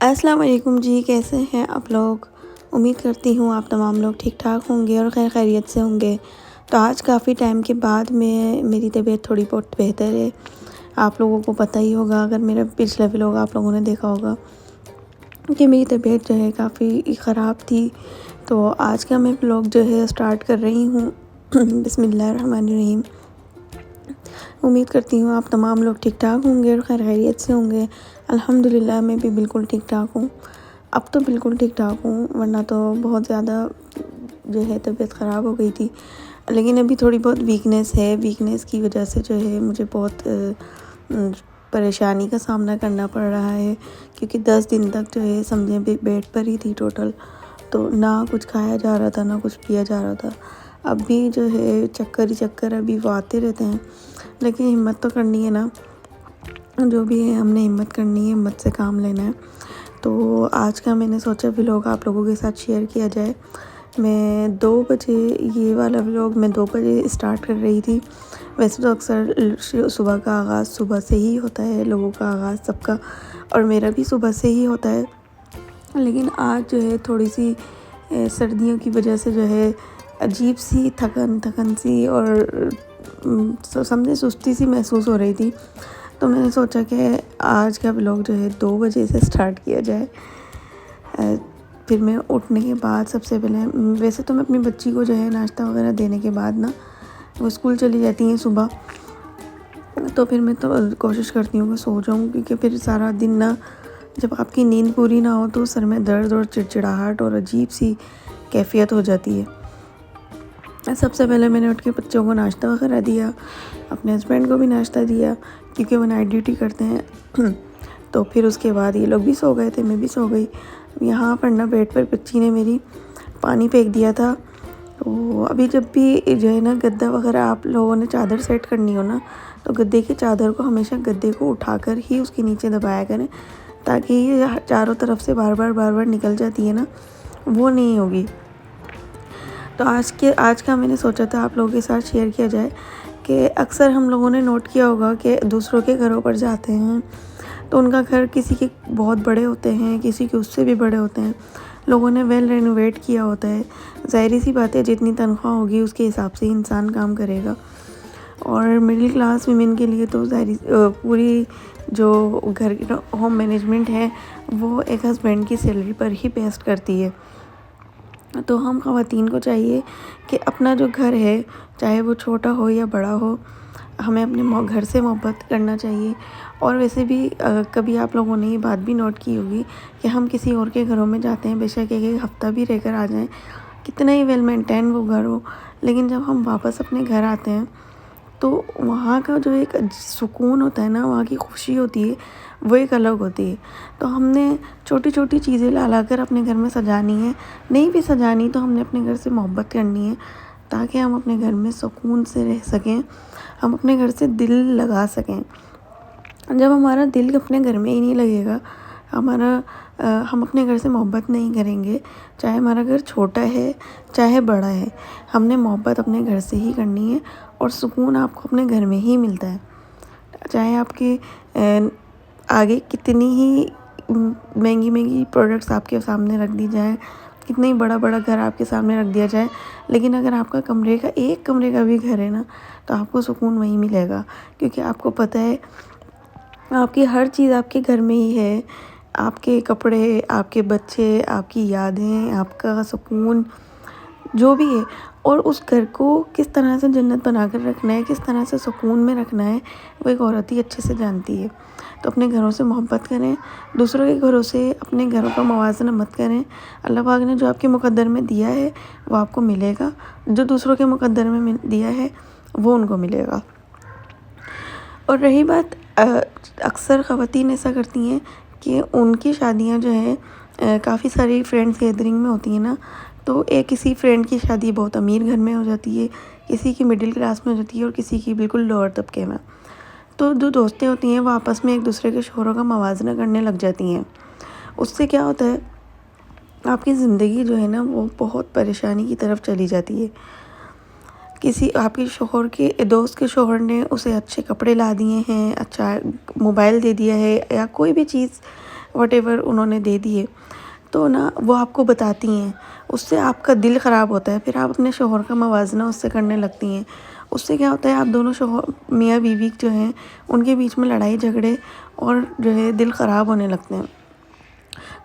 السلام علیکم جی، کیسے ہیں آپ لوگ؟ امید کرتی ہوں آپ تمام لوگ ٹھیک ٹھاک ہوں گے اور خیر خیریت سے ہوں گے۔ تو آج کافی ٹائم کے بعد میری طبیعت تھوڑی بہت بہتر ہے۔ آپ لوگوں کو پتہ ہی ہوگا، اگر میرا پچھلا ولاگ آپ لوگوں نے دیکھا ہوگا کہ میری طبیعت جو ہے کافی خراب تھی۔ تو آج کا میں ولاگ جو ہے اسٹارٹ کر رہی ہوں۔ بسم اللہ الرحمن الرحیم۔ امید کرتی ہوں آپ تمام لوگ ٹھیک ٹھاک ہوں گے اور خیر خیریت سے ہوں گے۔ الحمدللہ میں بھی بالکل ٹھیک ٹھاک ہوں۔ اب تو بالکل ٹھیک ٹھاک ہوں، ورنہ تو بہت زیادہ جو ہے طبیعت خراب ہو گئی تھی، لیکن ابھی تھوڑی بہت ویکنیس ہے۔ ویکنیس کی وجہ سے جو ہے مجھے بہت پریشانی کا سامنا کرنا پڑ رہا ہے، کیونکہ 10 دن تک جو ہے سمجھیں بیڈ پر ہی تھی ٹوٹل۔ تو نہ کچھ کھایا جا رہا تھا، نہ کچھ پیا جا رہا تھا۔ اب بھی جو ہے چکر ہی چکر ابھی وہ آتے رہتے ہیں، لیکن ہمت تو کرنی ہے نا، جو بھی ہے ہم نے ہمت کرنی ہے، ہمت سے کام لینا ہے۔ تو آج کا میں نے سوچا ولاگ آپ لوگوں کے ساتھ شیئر کیا جائے۔ میں 2 بجے یہ والا ولاگ میں 2 بجے اسٹارٹ کر رہی تھی۔ ویسے تو اکثر صبح کا آغاز صبح سے ہی ہوتا ہے، لوگوں کا آغاز سب کا، اور میرا بھی صبح سے ہی ہوتا ہے، لیکن آج جو ہے تھوڑی سی سردیوں کی وجہ سے جو ہے عجیب سی تھکن سی اور سمجھے سستی سی محسوس ہو رہی تھی۔ تو میں نے سوچا کہ آج کا ولاگ جو ہے 2 بجے سے سٹارٹ کیا جائے۔ پھر میں اٹھنے کے بعد سب سے پہلے، ویسے تو میں اپنی بچی کو جو ہے ناشتہ وغیرہ دینے کے بعد نا، وہ اسکول چلی جاتی ہیں صبح، تو پھر میں تو کوشش کرتی ہوں کہ سو جاؤں، کیونکہ پھر سارا دن نا جب آپ کی نیند پوری نہ ہو تو سر میں درد اور چڑچڑاہٹ اور عجیب سی کیفیت ہو جاتی ہے۔ سب سے پہلے میں نے اٹھ کے بچوں کو ناشتہ وغیرہ دیا، اپنے ہسبینڈ کو بھی ناشتہ دیا، کیونکہ وہ نائٹ ڈیوٹی کرتے ہیں۔ تو پھر اس کے بعد یہ لوگ بھی سو گئے تھے، میں بھی سو گئی۔ یہاں پر نا بیڈ پر بچی نے میری پانی پھینک دیا تھا۔ تو ابھی جب بھی جو ہے نا گدا وغیرہ آپ لوگوں نے چادر سیٹ کرنی ہو نا، تو گدے کی چادر کو ہمیشہ گدے کو اٹھا کر ہی اس کے نیچے دبایا کریں، تاکہ یہ چاروں طرف سے بار بار نکل جاتی ہے نا، وہ نہیں ہوگی۔ تو آج کا میں نے سوچا تھا آپ لوگوں کے ساتھ شیئر کیا جائے کہ اکثر ہم لوگوں نے نوٹ کیا ہوگا کہ دوسروں کے گھروں پر جاتے ہیں تو ان کا گھر کسی کے بہت بڑے ہوتے ہیں، کسی کے اس سے بھی بڑے ہوتے ہیں، لوگوں نے ویل رینوویٹ کیا ہوتا ہے۔ ظاہری سی بات ہے، جتنی تنخواہ ہوگی اس کے حساب سے انسان کام کرے گا، اور مڈل کلاس ویمن کے لیے تو پوری جو گھر کی ہوم مینجمنٹ ہے وہ ایک ہسبینڈ کی سیلری پر ہی بیسٹ کرتی ہے۔ تو ہم خواتین کو چاہیے کہ اپنا جو گھر ہے، چاہے وہ چھوٹا ہو یا بڑا ہو، ہمیں اپنے گھر سے محبت کرنا چاہیے۔ اور ویسے بھی کبھی آپ لوگوں نے یہ بات بھی نوٹ کی ہوگی کہ ہم کسی اور کے گھروں میں جاتے ہیں، بے شک ایک ہفتہ بھی رہ کر آ جائیں، کتنا ہی ویل مینٹین وہ گھر ہو، لیکن جب ہم واپس اپنے گھر آتے ہیں تو وہاں کا جو ایک سکون ہوتا ہے نا، وہاں کی خوشی ہوتی ہے، وہ ایک الگ ہوتی ہے۔ تو ہم نے چھوٹی چھوٹی چیزیں لا کر اپنے گھر میں سجانی ہے، نہیں بھی سجانی تو ہم نے اپنے گھر سے محبت کرنی ہے، تاکہ ہم اپنے گھر میں سکون سے رہ سکیں، ہم اپنے گھر سے دل لگا سکیں۔ جب ہمارا دل اپنے گھر میں ہی نہیں لگے گا، ہم اپنے گھر سے محبت نہیں کریں گے، چاہے ہمارا گھر چھوٹا ہے چاہے بڑا ہے، ہم نے محبت اپنے گھر سے ہی کرنی ہے، اور سکون آپ کو اپنے گھر میں ہی ملتا ہے۔ چاہے آپ کے آگے کتنی ہی مہنگی پروڈکٹس آپ کے سامنے رکھ دی جائیں، کتنا ہی بڑا گھر آپ کے سامنے رکھ دیا جائے، لیکن اگر آپ کا ایک کمرے کا بھی گھر ہے نا، تو آپ کو سکون وہیں ملے گا، کیونکہ آپ کو پتہ ہے آپ کی ہر چیز آپ کے گھر میں ہی ہے، آپ کے کپڑے، آپ کے بچے، آپ کی یادیں، آپ کا سکون، جو بھی ہے۔ اور اس گھر کو کس طرح سے جنت بنا کر رکھنا ہے، کس طرح سے سکون میں رکھنا ہے، وہ ایک عورت ہی اچھے سے جانتی ہے۔ تو اپنے گھروں سے محبت کریں، دوسروں کے گھروں سے اپنے گھروں کا موازنہ مت کریں۔ اللہ پاک نے جو آپ کے مقدر میں دیا ہے وہ آپ کو ملے گا، جو دوسروں کے مقدر میں دیا ہے وہ ان کو ملے گا۔ اور رہی بات، اکثر خواتین ایسا کرتی ہیں کہ ان کی شادیاں جو ہیں کافی ساری فرینڈس گیدرنگ میں ہوتی ہیں نا، تو کسی فرینڈ کی شادی بہت امیر گھر میں ہو جاتی ہے، کسی کی مڈل کلاس میں ہو جاتی ہے، اور کسی کی بالکل لوور طبقے میں۔ تو جو دوستیں ہوتی ہیں وہ آپس میں ایک دوسرے کے شوہروں کا موازنہ کرنے لگ جاتی ہیں۔ اس سے کیا ہوتا ہے، آپ کی زندگی جو ہے نا وہ بہت پریشانی کی طرف چلی جاتی ہے۔ آپ کے شوہر کے دوست کے شوہر نے اسے اچھے کپڑے لا دیے ہیں، اچھا موبائل دے دیا ہے، یا کوئی بھی چیز واٹ ایور انہوں نے دے دیے، تو نا وہ آپ کو بتاتی ہیں، اس سے آپ کا دل خراب ہوتا ہے، پھر آپ اپنے شوہر کا موازنہ اس سے کرنے لگتی ہیں۔ اس سے کیا ہوتا ہے، آپ دونوں شوہر میاں بیوی جو ہیں ان کے بیچ میں لڑائی جھگڑے اور جو ہے دل خراب ہونے لگتے ہیں۔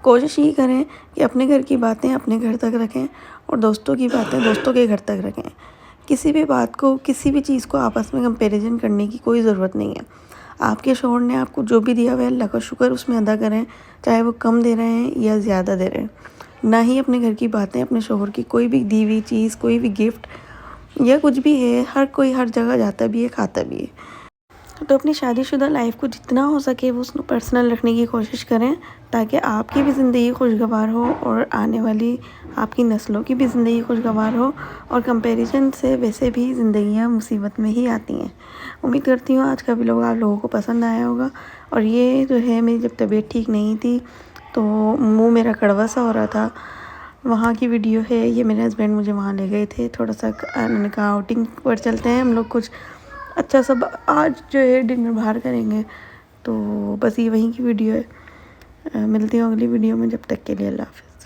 کوشش یہ کریں کہ اپنے گھر کی باتیں اپنے گھر تک رکھیں اور دوستوں کی باتیں دوستوں کے گھر تک رکھیں۔ کسی بھی بات کو، کسی بھی چیز کو آپس میں کمپیریزن کرنے کی کوئی ضرورت نہیں ہے۔ آپ کے شوہر نے آپ کو جو بھی دیا ہوا ہے اللہ کا شکر اس میں ادا کریں، چاہے وہ کم دے رہے ہیں یا زیادہ دے رہے ہیں۔ نہ ہی اپنے گھر کی باتیں اپنے شوہر کی کوئی بھی دی ہوئی چیز، کوئی بھی گفٹ یا کچھ بھی ہے، ہر کوئی ہر جگہ جاتا بھی ہے، کھاتا بھی ہے، تو اپنی شادی شدہ لائف کو جتنا ہو سکے وہ اس کو پرسنل رکھنے کی کوشش کریں، تاکہ آپ کی بھی زندگی خوشگوار ہو اور آنے والی آپ کی نسلوں کی بھی زندگی خوشگوار ہو۔ اور کمپیریزن سے ویسے بھی زندگیاں مصیبت میں ہی آتی ہیں۔ امید کرتی ہوں آج کا ولاگ آپ لوگوں کو پسند آیا ہوگا۔ اور یہ جو ہے میری جب طبیعت ٹھیک نہیں تھی تو منہ میرا کڑوا سا ہو رہا تھا، وہاں کی ویڈیو ہے یہ۔ میرے ہسبینڈ مجھے وہاں لے گئے تھے، تھوڑا سا انہوں نے کہا آؤٹنگ پر چلتے ہیں ہم لوگ، کچھ اچھا سب آج جو ہے ڈنر باہر کریں گے، تو بس یہ وہیں کی ویڈیو ہے۔ ملتی ہوں اگلی ویڈیو میں، جب تک کے لیے اللہ حافظ۔